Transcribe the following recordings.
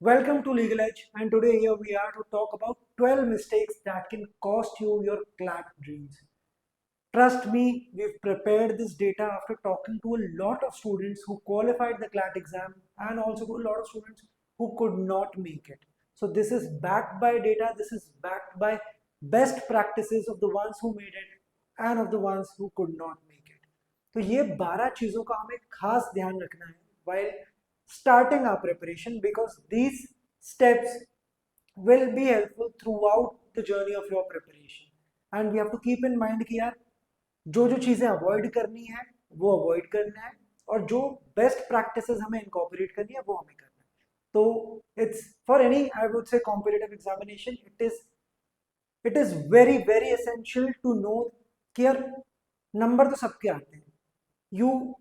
Welcome to Legal Edge, and today here we are to talk about 12 mistakes that can cost you your CLAT dreams. Trust me, we've prepared this data after talking to a lot of students who qualified the CLAT exam and also to a lot of students who could not make it. So this is backed by data, this is backed by best practices of the ones who made it and of the ones who could not make it. तो ये 12 चीज़ों का हमें खास ध्यान रखना है while starting our preparation, because these steps will be helpful throughout the journey of your preparation. And we have to keep in mind कि यार जो जो चीज़ें अवॉइड करनी है वो अवॉइड करना है, और जो बेस्ट प्रैक्टिसेस हमें इनकॉर्पोरेट करनी है वो हमें करना है. तो it's for any, I would say, competitive examination, it is very very essential to know कि यार नंबर तो सबके आते हैं. You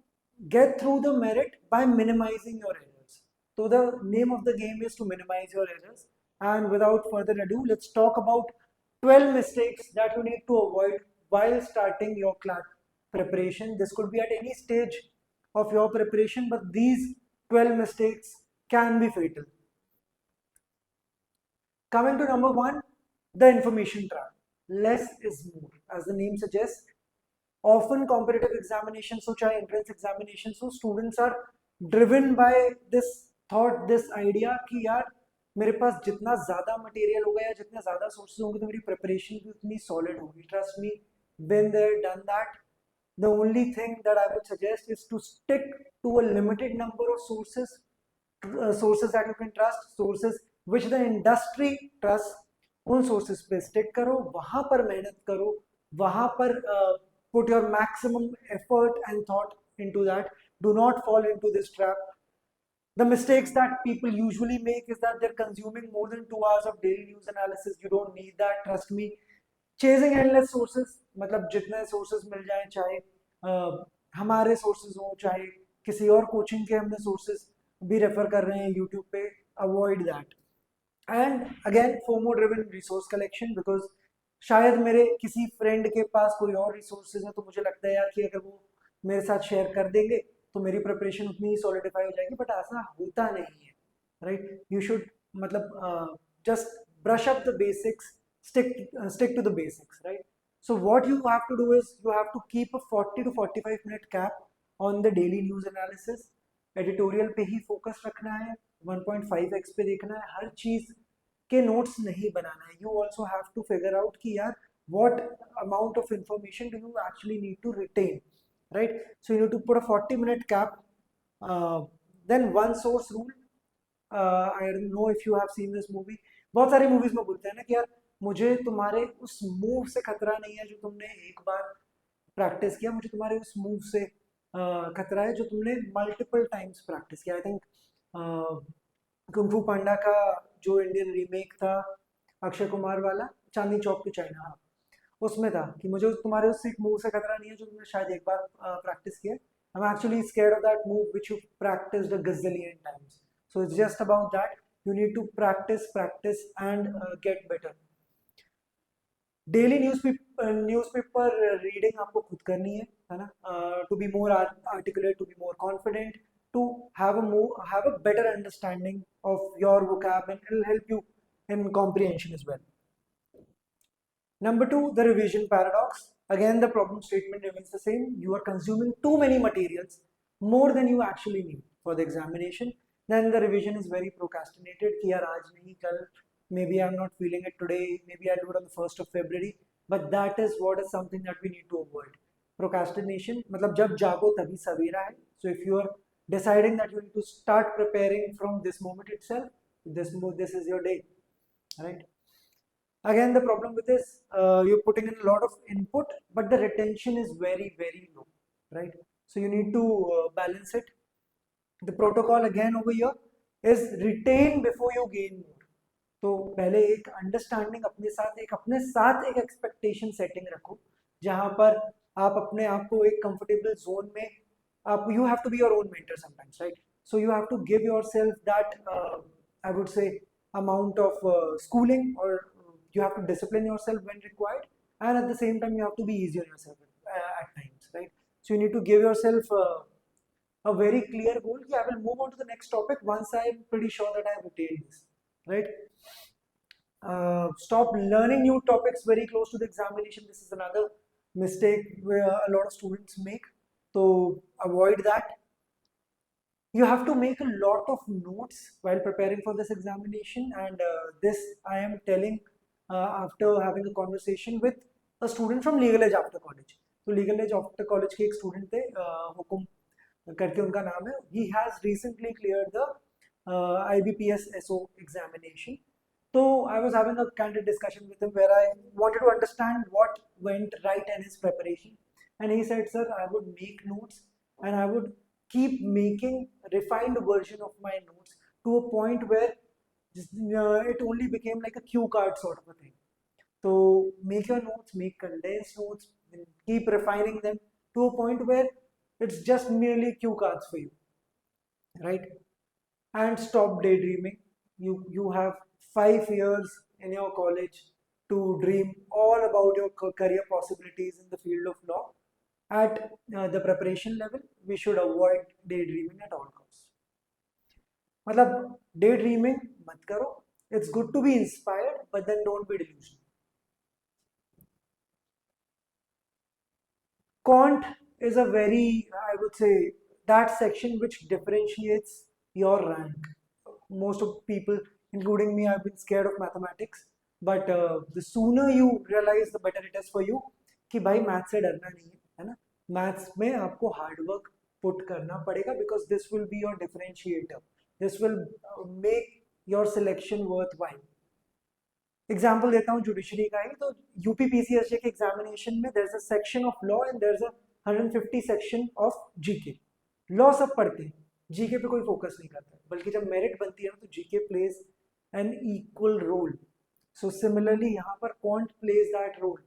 get through the merit by minimizing your errors. So the name of the game is to minimize your errors. And without further ado, let's talk about 12 mistakes that you need to avoid while starting your CLAT preparation. This could be at any stage of your preparation, but these 12 mistakes can be fatal. Coming to number one, the information trap. Less is more. As the name suggests, often competitive examinations, so चाहे entrance examinations, so students are driven by this thought, this idea कि यार मेरे पास जितना ज़्यादा material होगा या जितने ज़्यादा सोर्सेज होंगे तो मेरी प्रिपरेशन भी उतनी सॉलिड होगी. Trust me, been there, done that. The only thing that I would suggest is to stick to a limited number of sources that you can trust, sources which the industry trusts. उन sources पे stick करो, वहाँ पर मेहनत करो, वहाँ पर put your maximum effort and thought into that. Do not fall into this trap. The mistakes that people usually make is that they're consuming more than 2 hours of daily news analysis. You don't need that, trust me. Chasing endless sources, मतलब जितने sources मिल जाए, चाहे हमारे sources हो, चाहे किसी और coaching के हमने sources भी refer कर रहे हैं YouTube पे, avoid that. And again, FOMO driven resource collection, because शायद मेरे किसी फ्रेंड के पास कोई और रिसोर्सेज है तो मुझे लगता है यार कि अगर वो मेरे साथ शेयर कर देंगे तो मेरी प्रिपरेशन उतनी ही सॉलिडिफाई हो जाएगी, बट ऐसा होता नहीं है. राइट, यू शुड, मतलब just brush up the basics, stick to the basics, right? So what you have to do is you have to keep a 40 to 45 minute cap on the daily news analysis. Editorial पे ही focus रखना है, 1.5x पे देखना है, हर चीज के notes नहीं बनाना है. You also have to figure out कि यार what amount of information do you actually need to retain, right? So you need to put a 40-minute cap. Then one source rule. I don't know if you have seen this movie. बहुत सारी movies में बोलते हैं ना कि यार मुझे तुम्हारे उस मूव से खतरा नहीं है जो तुमने एक बार प्रैक्टिस किया, मुझे तुम्हारे उस मूव से खतरा है जो तुमने मल्टीपल टाइम्स प्रैक्टिस किया. आई थिंक कुंग फू पांडा का जो इंडियन रीमेक था अक्षय कुमार वाला, चांदनी चौक टू चाइना, हाँ, उसमें था कि मुझे तुम्हारे उस एक मूव से खतरा नहीं है जो तुमने शायद एक बार प्रैक्टिस किया. I am actually scared of that move which you practised a gazillion times. So it's just about that. You need to practise and get better. Daily newspaper reading आपको खुद करनी है ना, to be more articulate, to be more confident, to have a better understanding of your vocab, and it will help you in comprehension as well. Number two, the revision paradox. Again, the problem statement remains the same. You are consuming too many materials, more than you actually need for the examination. Then the revision is very procrastinated कि यार आज नहीं, कल, maybe I'm not feeling it today, maybe I'll do it on the 1st of February. But that is what is something that we need to avoid. Procrastination, मतलब जब जागो तभी सवेरा है. So if you are deciding that you need to start preparing from this moment itself, this is your day, right? Again, the problem with this, you're putting in a lot of input, but the retention is very, very low, right? So you need to balance it. The protocol again over here is retain before you gain more. तो पहले एक understanding अपने साथ एक expectation setting रखो, जहां पर आप अपने आप को एक कंफर्टेबल जोन में, आप, you have to be your own mentor sometimes, right? So you have to give yourself that, I would say, amount of schooling, or you have to discipline yourself when required, and at the same time you have to be easy on yourself at times, right? So you need to give yourself a very clear goal. I will move on to the next topic once I am pretty sure that I have attained this, right? Stop learning new topics very close to the examination. This is another mistake where a lot of students make. So avoid that. You have to make a lot of notes while preparing for this examination, and this I am telling after having a conversation with a student from Legal Edge After College. तो Legal Edge After College के एक student थे, हुकुम करके उनका नाम है. He has recently cleared the IBPS SO examination. So I was having a candid discussion with him where I wanted to understand what went right in his preparation, and he said, "Sir, I would make notes and I would keep making refined version of my notes to a point where it only became like a cue card sort of a thing." So make your notes, make condensed notes, and keep refining them to a point where it's just merely cue cards for you, right? And stop daydreaming. You have 5 years in your college to dream all about your career possibilities in the field of law. At the preparation level, we should avoid daydreaming at all costs. मतलब daydreaming मत करो. It's good to be inspired, but then don't be delusional. Quant is a very, I would say, that section which differentiates your rank. Most of people, including me, have been scared of mathematics, but the sooner you realize, the better it is for you कि भाई math से डरना नहीं है ना. Maths में आपको hard work put करना पड़ेगा, because this will be your differentiator. This will make your selection worthwhile. Example देता हूँ जुडिशरी का ही. तो यूपीपीसीएसजे के एग्जामिनेशन में there is a section of law and there is a 150 section of GK. Law सब पढ़ते हैं, जीके पे कोई फोकस नहीं करता, बल्कि जब मेरिट बनती है ना तो GK plays an equal role. So similarly यहाँ पर quant plays that role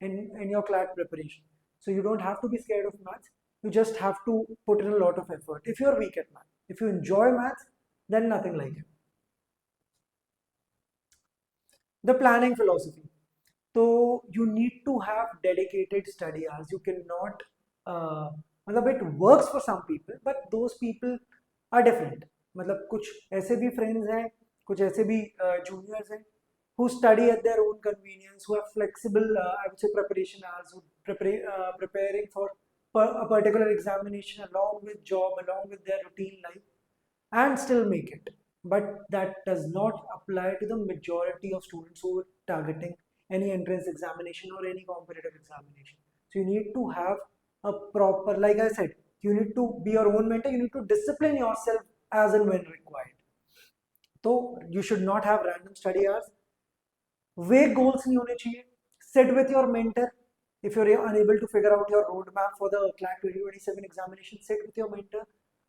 in your CLAT preparation. So you don't have to be scared of maths. You just have to put in a lot of effort. If you're weak at math, if you enjoy maths, then nothing like it. The planning philosophy. So you need to have dedicated study hours. You cannot, मतलब it works for some people, but those people are different. मतलब कुछ ऐसे भी friends हैं, कुछ ऐसे भी juniors हैं who study at their own convenience, who have flexible, I would say, preparation hours, who preparing for a particular examination along with job, along with their routine life, and still make it. But that does not apply to the majority of students who are targeting any entrance examination or any competitive examination. So you need to have a proper, like I said, you need to be your own mentor. You need to discipline yourself as and when required. So you should not have random study hours. Vague goals नहीं होने चाहिए. Sit with your mentor. If you're unable to figure out your roadmap for the CLAT 2027 examination, sit with your mentor.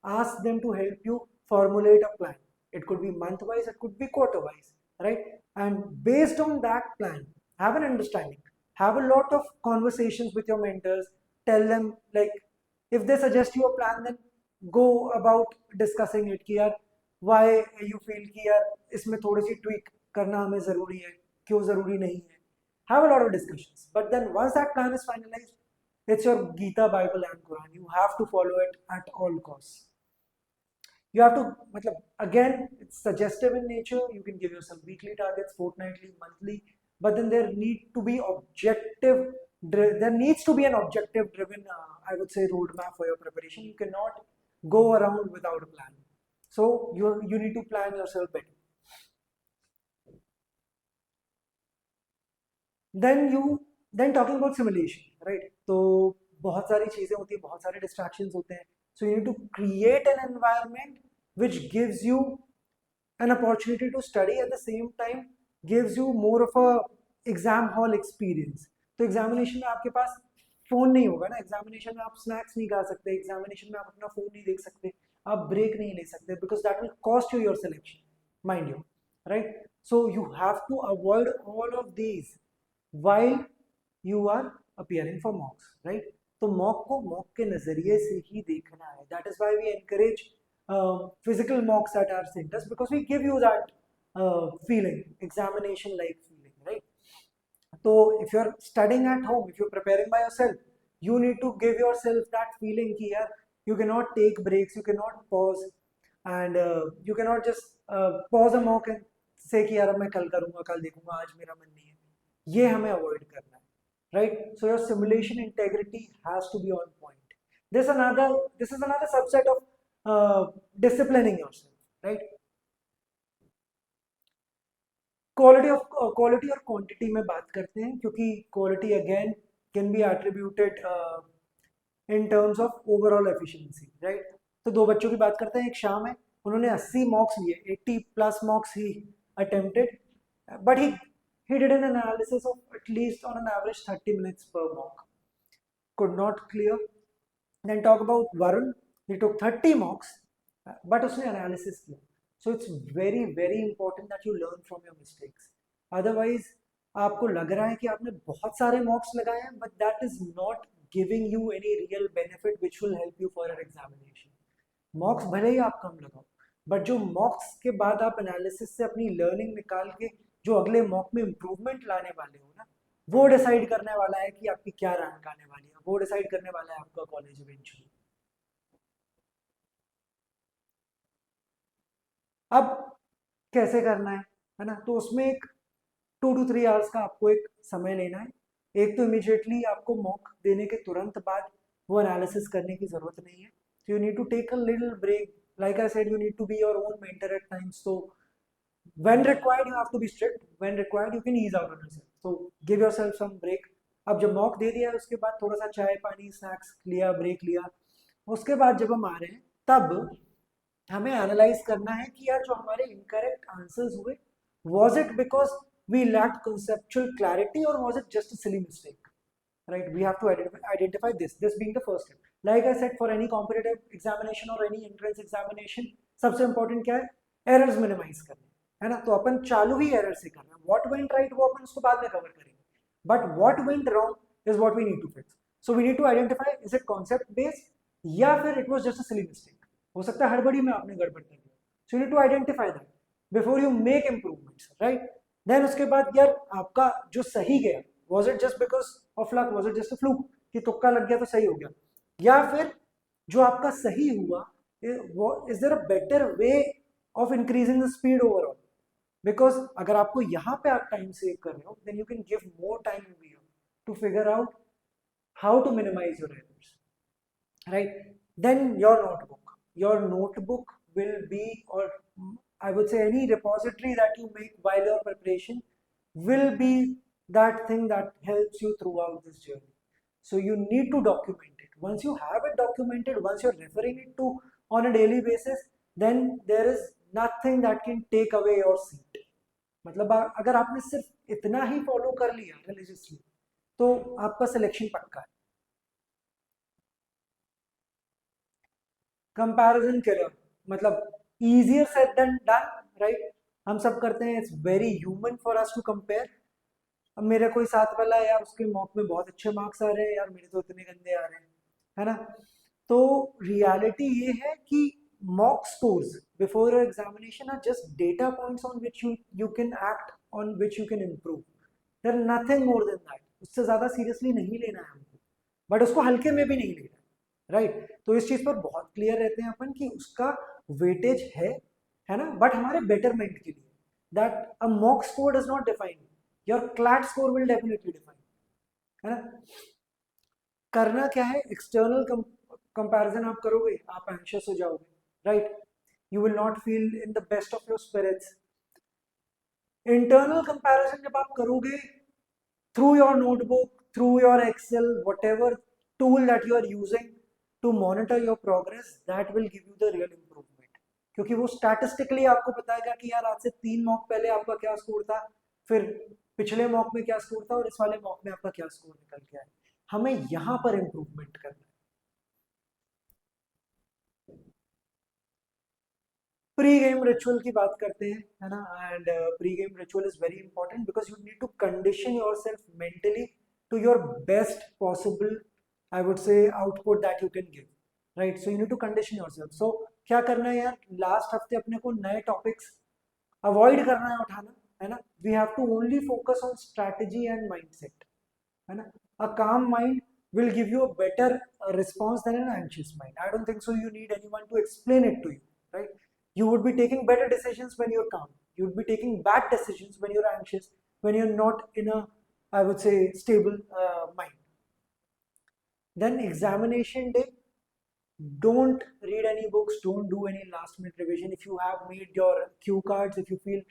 Ask them to help you formulate a plan. It could be month-wise, it could be quarter-wise, right? And based on that plan, have an understanding. Have a lot of conversations with your mentors. Tell them, like, if they suggest you a plan, then go about discussing it. कि यार, why you feel कि यार इसमें थोड़ी सी tweak करना हमें ज़रूरी है, क्यों ज़रूरी नहीं है. Have a lot of discussions. But then once that plan is finalized, it's your Gita, Bible and Quran. You have to follow it at all costs. You have to, again, it's suggestive in nature. You can give yourself weekly targets, fortnightly, monthly, but then there needs to be an objective driven, I would say, roadmap for your preparation. You cannot go around without a plan. So you need to plan yourself better. Then talking about simulation, right? तो बहुत सारी चीजें होती हैं, बहुत सारे distractions होते हैं. So you need to create an environment which gives you an opportunity to study, at the same time gives you more of a exam hall experience. तो examination में आपके पास फोन नहीं होगा ना. एग्जामिनेशन में आप स्नैक्स नहीं खा सकते, एग्जामिनेशन में आप अपना फोन नहीं देख सकते, आप ब्रेक नहीं ले सकते, because that will cost you your selection, mind you, right? So you have to avoid all of these while you are appearing for mocks, right? तो mock को mock के नजरिए से ही देखना है. That is why we encourage physical mocks at our centers, because we give you that feeling, examination like feeling, right? So if you're studying at home, if you're preparing by yourself, you need to give yourself that feeling कि यार You cannot take breaks, you cannot pause, and you cannot just pause a mock and say कि यार मैं कल करूँगा, कल देखूंगा, आज मेरा मन नहीं है. ये हमें avoid करना है, right? So your simulation integrity has to be on point. This is another subset of disciplining yourself, right? Quality और क्वांटिटी में बात करते हैं, क्योंकि quality again can be attributed in terms of overall efficiency, right? तो दो बच्चों की बात करते हैं. एक शाम है, उन्होंने 80 मॉक्स लिए, 80 plus मॉक्स he attempted, but he did an analysis of at least on an average 30 minutes per mock. Could not clear. Then talk about Varun. He took 30 mocks, but उसने analysis किया. So it's very very important that you learn from your mistakes. Otherwise आपको लग रहा है कि आपने बहुत सारे mocks लगाए हैं, but that is not giving you any real benefit which will help you for your examination. Mocks भले ही आप कम लगाओ, but जो mocks के बाद आप analysis से अपनी learning निकाल के जो अगले mock में improvement लाने वाले हो ना, वो डिसाइड करने वाला है कि आपकी क्या रैंक आने वाली है, वो डिसाइड करने वाला है आपका कॉलेज इवेंचुअली. अब कैसे करना है ना? तो उसमें एक 2 to 3 आवर्स का आपको एक समय लेना है. एक तो इमीडिएटली आपको मॉक देने के तुरंत बाद वो एनालिसिस करने की ज़रूरत नहीं है. So you need to take a little break. Like I said, you need to be your own mentor at times. So when required, you have to be strict. When required, you can ease out on yourself. So give yourself some break. अब जब mock दे दिया, उसके बाद थोड़ा सा चाय पानी snacks लिया, ब्रेक लिया, उसके बाद जब हम आ रहे हैं तब हमें एनालाइज करना है कि यार जो हमारे इनकरेक्ट आंसर्स हुए, was it because we lacked conceptual clarity or was it just a silly mistake? Right? We have to identify this being the first step. Like I said, for any competitive examination or any entrance examination, सबसे important क्या है? Errors minimize करने, है ना? तो अपन चालू ही error से कर रहे हैं. What went right वो अपन उसको बाद में cover करेंगे. But what went wrong is what we need to fix. So we need to identify, is it concept based या फिर it was just a silly mistake. हो सकता है हड़बड़ी में आपने गड़बड़ कर दिया. So you need to identify that before you make improvements, right? Then उसके बाद यार आपका जो सही गया, was it just because of luck, was it just a fluke कि तुक्का लग गया तो सही हो गया, या फिर जो आपका सही हुआ, is there a better way of increasing the speed overall? Because अगर आपको यहाँ पे आप टाइम सेव कर रहे हो, then you can give more time over here to figure out how to minimize your errors, right? Then your notebook will be, or I would say any repository that you make while your preparation will be that thing that helps you throughout this journey. So you need to document it. Once you have it documented, once you're referring it to on a daily basis, then there is nothing that can take away your seat. मतलब अगर आपने सिर्फ इतना ही follow कर लिया religiously तो आपका selection पक्का है. कंपैरिजन किलर, मतलब easier said than done, right? हम सब करते हैं. It's very human for us to compare. अब मेरे कोई साथ वाला है यार, उसके मॉक में बहुत अच्छे मार्क्स आ रहे हैं यार, मेरे तो इतने गंदे आ रहे हैं, है ना? तो रियलिटी ये है कि mock scores before your examination are just data points on which you can act, on which you can improve. There are nothing more than that. उससे ज़्यादा सीरियसली नहीं लेना है हमको, बट उसको हल्के में भी नहीं लेना, राइट? तो इस चीज़ पर बहुत क्लियर रहते हैं अपन कि उसका वेटेज है ना, बट हमारे बेटरमेंट के लिए. That a mock score does not define, your CLAT score will definitely define, है ना? करना क्या है? एक्सटर्नल कंपैरिजन आप करोगे, आप एंशियस हो जाओगे, right? You will not feel in the best of your spirits. Internal comparison जब आप करोगे through your notebook, through your Excel, whatever tool that you are using to monitor your progress, that will give you the real improvement. क्योंकि वो statistically आपको बताएगा कि यार आज से 3 मॉक पहले आपका क्या स्कोर था, फिर पिछले मॉक में क्या स्कोर था और इस वाले मॉक में आपका क्या स्कोर निकल के आया. हमें यहाँ पर इम्प्रूवमेंट करना है. प्री गेम रिचुअल की बात करते हैं, है ना? And pre game ritual is very important because you need to condition yourself mentally to your best possible, I would say, output that you can give, right? So you need to condition yourself. So क्या करना है यार, last हफ्ते अपने को नए topics avoid करना है उठाना, है ना? We have to only focus on strategy and mindset, है ना? A calm mind will give you a better response than an anxious mind. I don't think so you need anyone to explain it to you, right? You would be taking better decisions when you're calm. You would be taking bad decisions when you're anxious, when you're not in a, I would say, stable mind. Then examination day, don't read any books, don't do any last minute revision. If you have made your cue cards, if you feel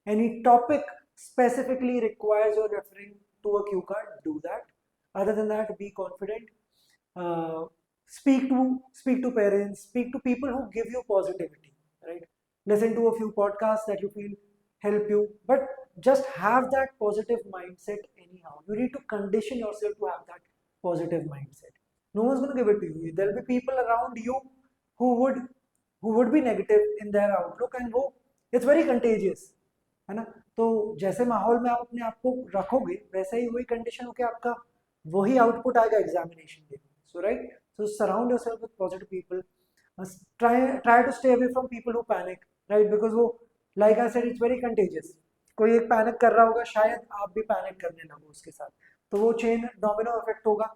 any topic specifically requires your referring to a cue card, do that. Other than that, be confident. uh, speak to parents, speak to people who give you positivity, right? Listen to a few podcasts that you feel help you, but just have that positive mindset anyhow. You need to condition yourself to have that positive mindset. No one's going to give it to you. There'll be people around you who would be negative in their outlook, and वो it's very contagious, है ना? तो जैसे माहौल में आप अपने आप को रखोगे, वैसा ही वही कंडीशन होके आपका वही आउटपुट आएगा एग्जामिनेशन में. So right, so surround yourself with positive people. Try to stay away from people who panic, right? Because वो, like I said, it's very contagious. कोई एक पैनिक कर रहा होगा, शायद आप भी पैनिक करने लगो उसके साथ, तो वो चेन डोमिनो इफेक्ट होगा,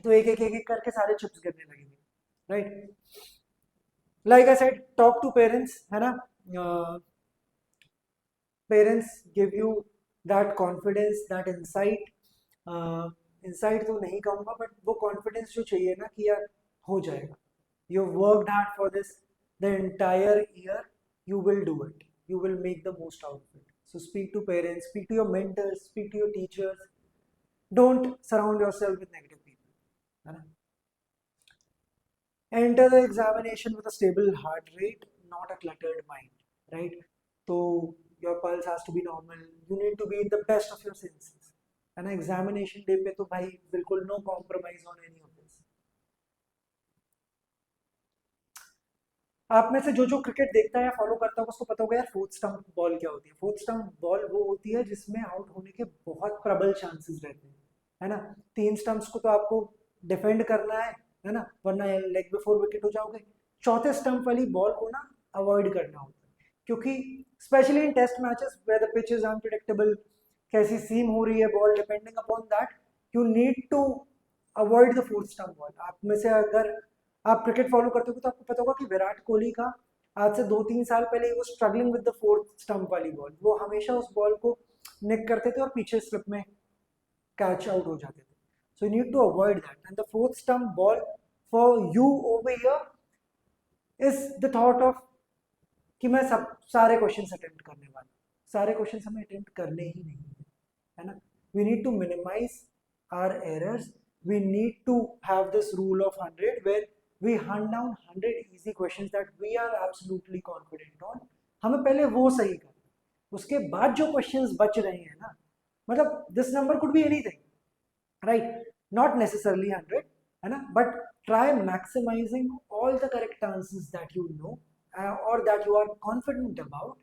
तो एक एक एक एक करके सारे चिप्स गिरने लगेंगे, right? Like I said, talk to parents, है ना? Parents give you that confidence, that insight. Insight तो नहीं कहूँगा, बट वो कॉन्फिडेंस जो चाहिए ना कि यार हो जाएगा, you worked hard for this the entire year, you will do it, you will make the most out of it. So speak to parents, speak to your mentors, speak to your teachers. Don't surround yourself with negative people, है ना? Enter the examination with a stable heart rate, not a cluttered mind, right? So your pulse has to be normal, you need to be in the best of your senses, है ना? Examination day पे तो भाई बिल्कुल no compromise on any of this. आप में से जो जो क्रिकेट देखता है या फॉलो करता है उसको पता होगा यार, फोर्थ स्टंप बॉल क्या होती है. फोर्थ स्टंप बॉल वो होती है जिसमें आउट होने के बहुत प्रबल चांसेस रहते हैं, है ना? 3 स्टंप्स को तो आपको डिफेंड करना है ना? वरना लेग बिफोर विकेट हो जाओगे. चौथे स्टंप वाली बॉल को ना अवॉइड करना होता है, क्योंकि specially in test matches where the pitch is unpredictable, कैसी सीम हो रही है ball, depending upon that you need to avoid the fourth stump ball. आप में से अगर आप क्रिकेट फॉलो करते हो तो आपको पता होगा कि विराट कोहली का आज से 2-3 साल पहले वो struggling with the fourth stump वाली बॉल, वो हमेशा उस बॉल को निक करते थे और पीछे स्लिप में कैच आउट हो जाते थे. So you need to avoid that, and the fourth stump ball for you over here is the thought of कि मैं सब सारे क्वेश्चंस अटेम्प्ट करने वाला. सारे क्वेश्चंस हमें अटेम्प्ट करने ही नहीं है ना? We need to minimise our errors. We need to have this rule of 100 where we hunt down 100 easy questions that we are absolutely confident on. हमें पहले वो सही करना, उसके बाद जो क्वेश्चंस बच रहे हैं ना, मतलब this number could be anything, right? Not necessarily 100, है ना? But try maximising all the correct answers that you know और that you are confident about.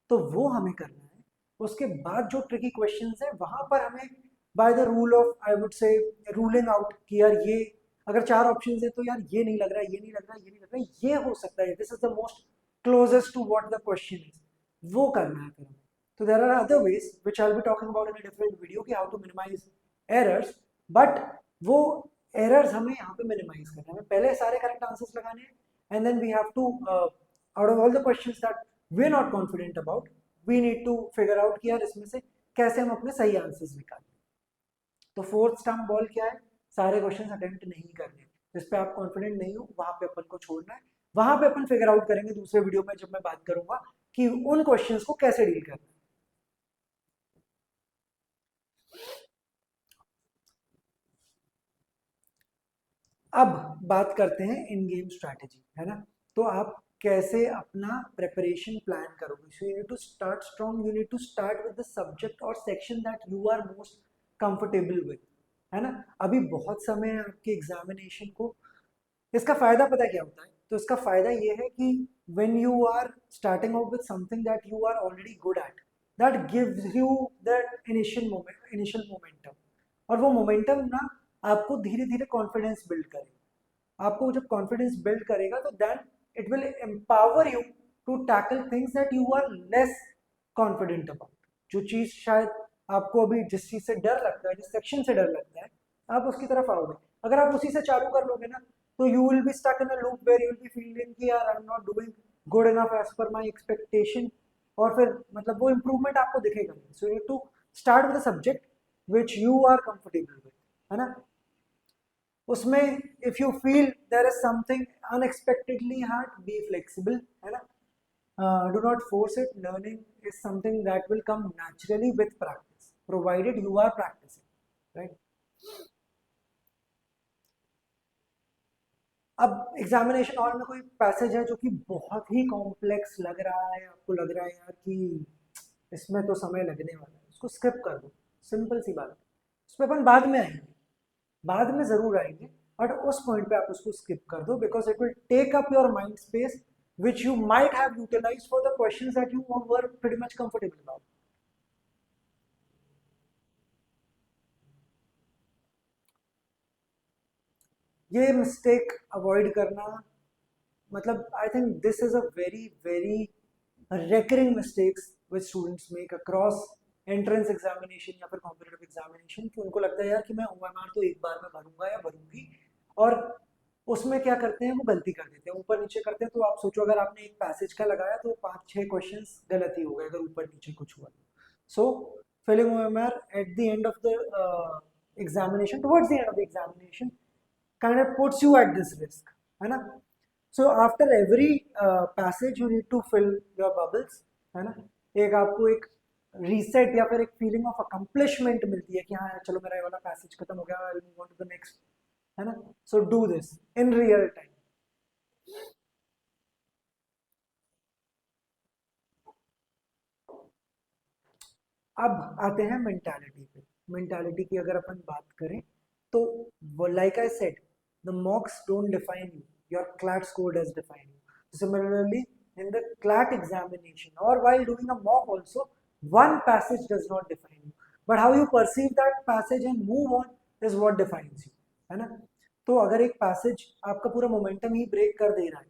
तो वो हमें करना है. उसके बाद जो ट्रिकी क्वेश्चंस है वहां पर हमें by the rule of, I would से, रूलिंग आउट कि यार ये अगर 4 ऑप्शंस है तो यार ये नहीं लग रहा, ये नहीं लग रहा, ये नहीं लग रहा, ये हो सकता है, this is the most closest to what the question is, वो करना है फिर हमें. तो there are other ways which I will be talking about in a different video कि how to minimise errors, but वो एरर्स हमें यहाँ पे मिनिमाइज करना है. हमें पहले सारे करेक्ट आंसर्स लगाने हैं, and then we have to out of all the questions that we are not confident about, we need to figure out कि यार इसमें से कैसे हम अपने सही आंसर्स निकालें. तो फोर्थ स्टंप बॉल क्या है? सारे क्वेश्चंस अटेम्प्ट नहीं करने, जिस पे आप कॉन्फिडेंट नहीं हो वहां पे अपन को छोड़ना है. वहां पे अपन फिगर आउट करेंगे दूसरे वीडियो में जब मैं बात करूंगा कि उन क्वेश्चंस को कैसे डील करना है. अब बात करते हैं इन गेम स्ट्रैटेजी, है ना? तो आप कैसे अपना प्रिपरेशन प्लान करोगे. So you need to start strong, you need to start with the subject और section that you are most comfortable with, है ना? अभी बहुत समय है आपके एग्जामिनेशन को. इसका फायदा पता है क्या होता है? तो इसका फायदा ये है कि when you are starting out with something that you are already good at, that gives you that initial momentum, और वो मोमेंटम ना आपको धीरे धीरे कॉन्फिडेंस बिल्ड करेगा. आपको जब कॉन्फिडेंस बिल्ड करेगा तो then it will empower you to tackle things that you are less confident about. जो चीज शायद आपको अभी जिस चीज से डर लगता है, जिस सेक्शन से डर लगता है, आप उसकी तरफ आओगे। अगर आप उसी से चालू कर लोगे ना, तो you will be stuck in a loop where you will be feeling कि यार I am not doing good enough as per my expectation, और फिर मतलब वो इम्प्रूवमेंट आपको दिखेगा नहीं। So you need to start with a subject which you are comfortable with, है ना। उसमें if you feel there is something unexpectedly hard, be flexible, है ना। Do not force it. Learning is something that will come naturally with practice, provided you are practicing, right? अब examination hall में कोई passage है जो कि बहुत ही complex लग रहा है, आपको लग रहा है यार कि इसमें तो समय लगने वाला है, उसको स्किप कर दो। सिंपल सी बात है, उस पर अपन बाद में आएंगे, बाद में जरूर आएंगे, बट उस पॉइंट पे आप उसको स्किप कर दो, because it will take up your mind space which you might have utilized for the questions that you were pretty much comfortable about. ये मिस्टेक अवॉइड करना, मतलब I think this is a very very recurring mistakes which students make across entrance examination या फिर competitive examination, कि उनको लगता है यार कि मैं OMR तो एक बार में भरूंगा या भरूंगी, और उसमें क्या करते हैं वो गलती कर देते हैं, ऊपर नीचे करते हैं। तो आप सोचो अगर आपने एक पैसेज का लगाया तो 5-6 क्वेश्चंस गलत ही हो गए अगर ऊपर नीचे कुछ हुआ। So filling OMR at the end of the examination, towards the end of the examination, kind of puts you at this risk, है ना। So after every passage you need to fill your bubbles, है ना। एक आपको एक reset या फिर एक फीलिंग ऑफ अकम्पलिशमेंट मिलती है कि हाँ चलो मेरा ये वाला पैसेज खत्म हो गया, I move on to the next, है ना। So do this in real time. अब आते हैं मेंटालिटी पे। मेंटालिटी की अगर अपन बात करें तो like I said, the मॉक्स don't define you, your CLAT score does define you. Similarly in the CLAT examination or while doing a mock also, one passage does not define you, but how you perceive that passage and move on is what defines you, है ना। तो अगर एक passage आपका पूरा momentum ही break कर दे रहा है,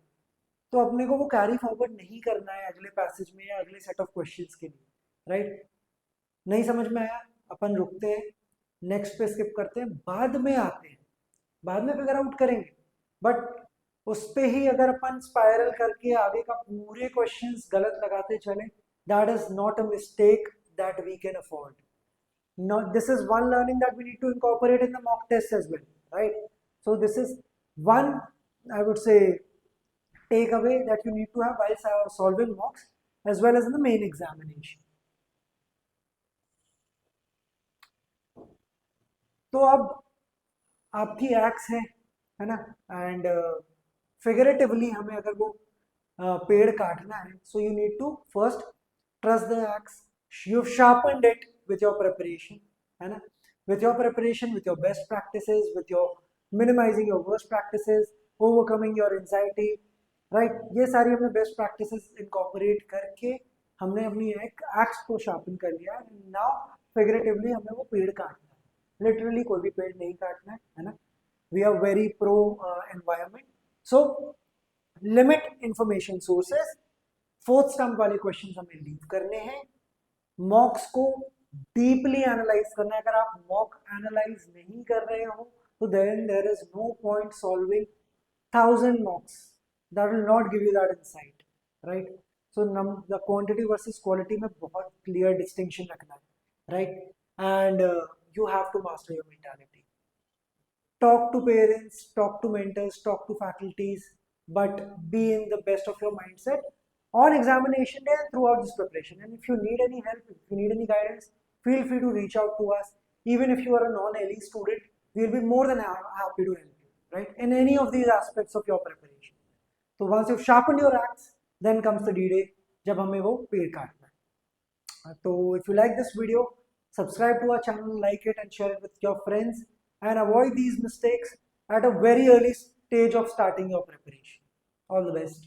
तो अपने को वो कैरी फॉरवर्ड नहीं करना है अगले पैसेज में या अगले सेट ऑफ क्वेश्चंस के लिए, राइट। नहीं समझ में आया, अपन रुकते हैं, नेक्स्ट पे स्किप करते हैं, बाद में आते हैं, बाद में फिगर आउट करेंगे। बट उस पे ही अगर अपन स्पाइरल करके आगे का पूरे क्वेश्चंस गलत लगाते चले, that is not a mistake that we can afford. Not, this is one learning that we need to incorporate in the mock tests as well, right? So this is one, I would say, takeaway that you need to have while solving mocks as well as in the main examination. तो अब आपकी x है ना, and figuratively हमें अगर वो पेड़ काटना है, so you need to first trust the axe, you sharpened it with your preparation, है ना, with your preparation, with your best practices, with your minimising your worst practices, overcoming your anxiety, right. ये सारी हमने best practices incorporate करके हमने अपनी एक x को शार्पन कर लिया। नाउ फिगरेटिवली हमें वो पेड़ काटना है, लिटरली कोई भी पेड़ नहीं काटना है ना। We are very pro environment, so limit information sources, fourth stump वाले क्वेश्चन हमें लीव करने हैं, मॉक्स को डीपली एनालाइज करना है। अगर आप मॉक एनालाइज नहीं कर रहे हो तो then there is no point solving 1000 mocks, that will not give you that insight, right? So the quantity versus quality में बहुत clear distinction रखना है, right? And you have to master your mentality. Talk to parents, talk to mentors, talk to faculties, but be in the best of your mindset on examination day and throughout this preparation. And if you need any help, if you need any guidance, feel free to reach out to us. Even if you are a non-LE student, we'll be more than happy to help you, right? In any of these aspects of your preparation. तो वहां से sharpen your axe, then comes the D day जब हमें वो पेड़ काटना है। तो if you like this video, subscribe to our channel, like it and share it with your friends, and avoid these mistakes at a very early stage of starting your preparation. All the best.